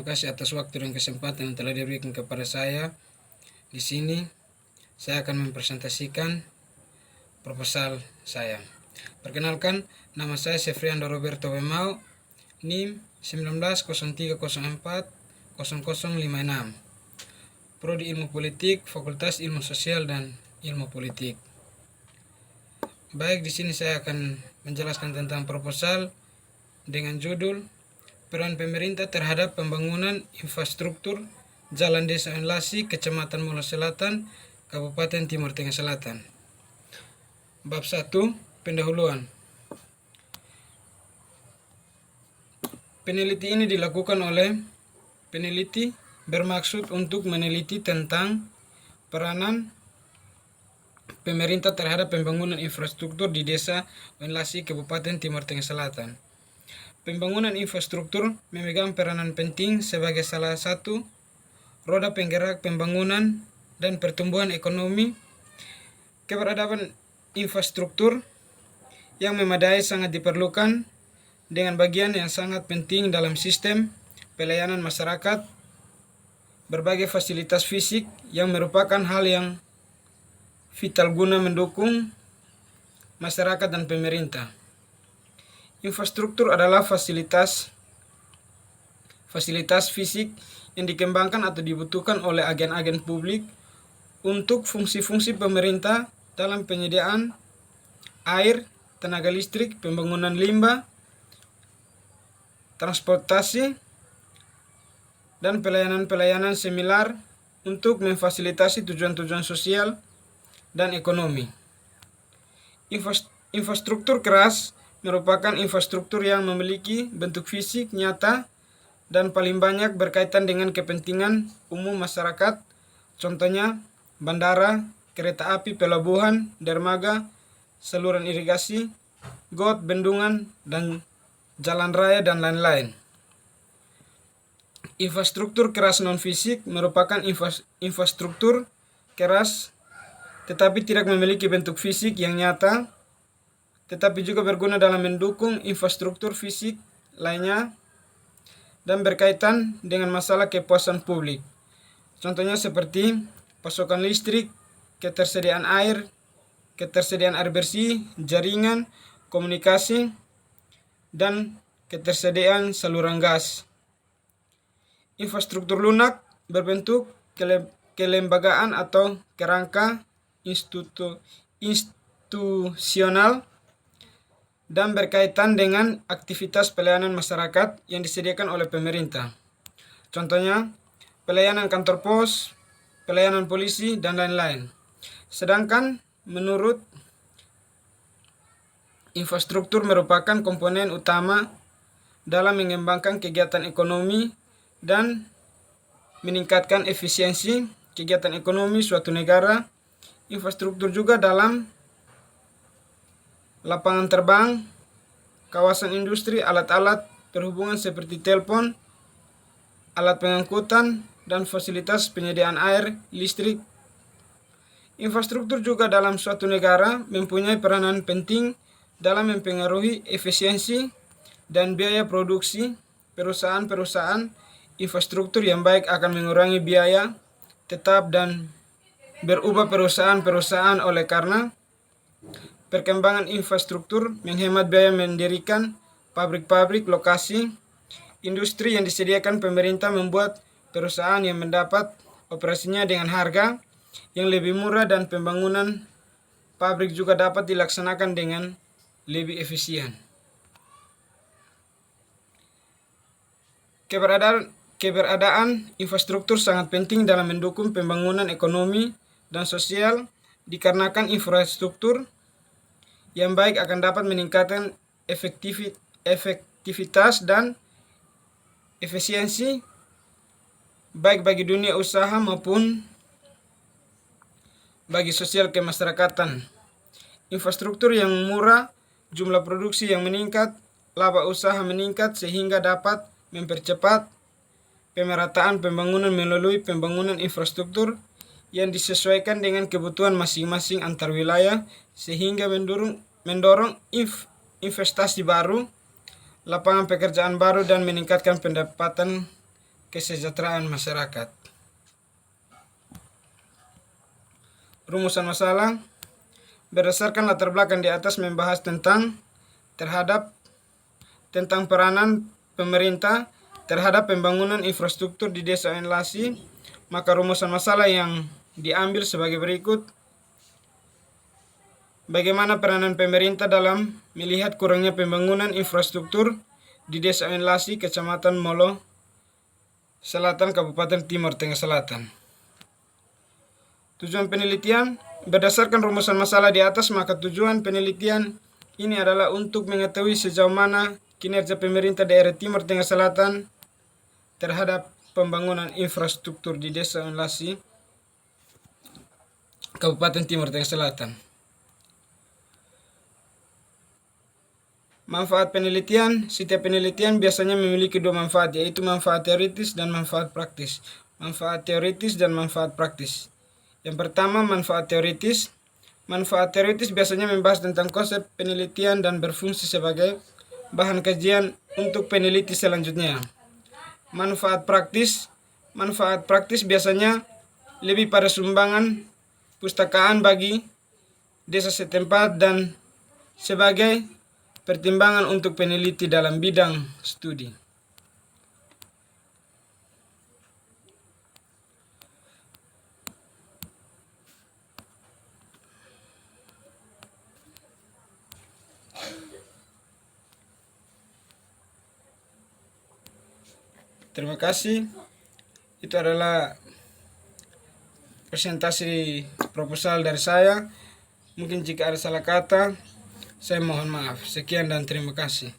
kasih atas waktu dan kesempatan yang telah diberikan kepada saya. Di sini saya akan mempresentasikan proposal saya. Perkenalkan, nama saya Sefriando Roberto Wemau, NIM 1903040056, Prodi Ilmu Politik, Fakultas Ilmu Sosial dan Ilmu Politik. Baik, di sini saya akan menjelaskan tentang proposal dengan judul Peran Pemerintah terhadap Pembangunan Infrastruktur Jalan Desa Enlasi, Kecamatan Mulo Selatan, Kabupaten Timur Tengah Selatan. Bab 1, pendahuluan. Peneliti ini dilakukan oleh peneliti bermaksud untuk meneliti tentang peranan pemerintah terhadap pembangunan infrastruktur di Desa Enlasi, Kabupaten Timur Tengah Selatan. Pembangunan infrastruktur memegang peranan penting sebagai salah satu roda penggerak pembangunan dan pertumbuhan ekonomi. Keberadaan infrastruktur yang memadai sangat diperlukan dengan bagian yang sangat penting dalam sistem pelayanan masyarakat. Berbagai fasilitas fisik yang merupakan hal yang vital guna mendukung masyarakat dan pemerintah. Infrastruktur adalah fasilitas fisik yang dikembangkan atau dibutuhkan oleh agen-agen publik untuk fungsi-fungsi pemerintah dalam penyediaan air, tenaga listrik, pembangunan limbah, transportasi, dan pelayanan-pelayanan similar untuk memfasilitasi tujuan-tujuan sosial dan ekonomi. Infrastruktur keras merupakan infrastruktur yang memiliki bentuk fisik nyata dan paling banyak berkaitan dengan kepentingan umum masyarakat, contohnya bandara, kereta api, pelabuhan, dermaga, saluran irigasi, got, bendungan, dan jalan raya, dan lain-lain. Infrastruktur keras non-fisik merupakan infrastruktur keras tetapi tidak memiliki bentuk fisik yang nyata, tetapi juga berguna dalam mendukung infrastruktur fisik lainnya dan berkaitan dengan masalah kepuasan publik. Contohnya seperti pasokan listrik, ketersediaan air bersih, jaringan, komunikasi, dan ketersediaan saluran gas. Infrastruktur lunak berbentuk kelembagaan atau kerangka institusional dan berkaitan dengan aktivitas pelayanan masyarakat yang disediakan oleh pemerintah. Contohnya, pelayanan kantor pos, pelayanan polisi, dan lain-lain. Sedangkan menurut infrastruktur merupakan komponen utama dalam mengembangkan kegiatan ekonomi dan meningkatkan efisiensi kegiatan ekonomi suatu negara. Infrastruktur juga dalam lapangan terbang, kawasan industri, alat-alat perhubungan seperti telepon, alat pengangkutan, dan fasilitas penyediaan air, listrik. Infrastruktur juga dalam suatu negara mempunyai peranan penting dalam mempengaruhi efisiensi dan biaya produksi perusahaan-perusahaan. Infrastruktur yang baik akan mengurangi biaya tetap dan berubah perusahaan-perusahaan oleh karena perkembangan infrastruktur menghemat biaya mendirikan pabrik-pabrik, lokasi industri yang disediakan pemerintah membuat perusahaan yang mendapat operasinya dengan harga yang lebih murah dan pembangunan pabrik juga dapat dilaksanakan dengan lebih efisien. Keberadaan infrastruktur sangat penting dalam mendukung pembangunan ekonomi dan sosial dikarenakan infrastruktur yang baik akan dapat meningkatkan efektivitas dan efisiensi baik bagi dunia usaha maupun bagi sosial kemasyarakatan. Infrastruktur yang murah, jumlah produksi yang meningkat, laba usaha meningkat sehingga dapat mempercepat pemerataan pembangunan melalui pembangunan infrastruktur yang disesuaikan dengan kebutuhan masing-masing antar wilayah sehingga mendorong investasi baru, lapangan pekerjaan baru, dan meningkatkan pendapatan kesejahteraan masyarakat. Rumusan masalah berdasarkan latar belakang di atas membahas tentang peranan pemerintah terhadap pembangunan infrastruktur di desa Oenlasi, maka rumusan masalah yang diambil sebagai berikut. Bagaimana peranan pemerintah dalam melihat kurangnya pembangunan infrastruktur di desa Oenlasi, Kecamatan Molo Selatan, Kabupaten Timur Tengah Selatan. Tujuan penelitian berdasarkan rumusan masalah di atas, maka tujuan penelitian ini adalah untuk mengetahui sejauh mana kinerja pemerintah daerah Timur Tengah Selatan terhadap pembangunan infrastruktur di desa Oenlasi, Kabupaten Timur Tengah Selatan. Manfaat penelitian. Setiap penelitian biasanya memiliki dua manfaat, yaitu manfaat teoritis dan manfaat praktis. Manfaat teoritis dan manfaat praktis. Yang pertama, manfaat teoritis. Manfaat teoritis biasanya membahas tentang konsep penelitian dan berfungsi sebagai bahan kajian untuk peneliti selanjutnya. Manfaat praktis. Manfaat praktis biasanya lebih pada sumbangan pustakaan bagi desa setempat dan sebagai pertimbangan untuk peneliti dalam bidang studi. Terima kasih. Itu adalah presentasi proposal dari saya. Mungkin jika ada salah kata, saya mohon maaf. Sekian dan terima kasih.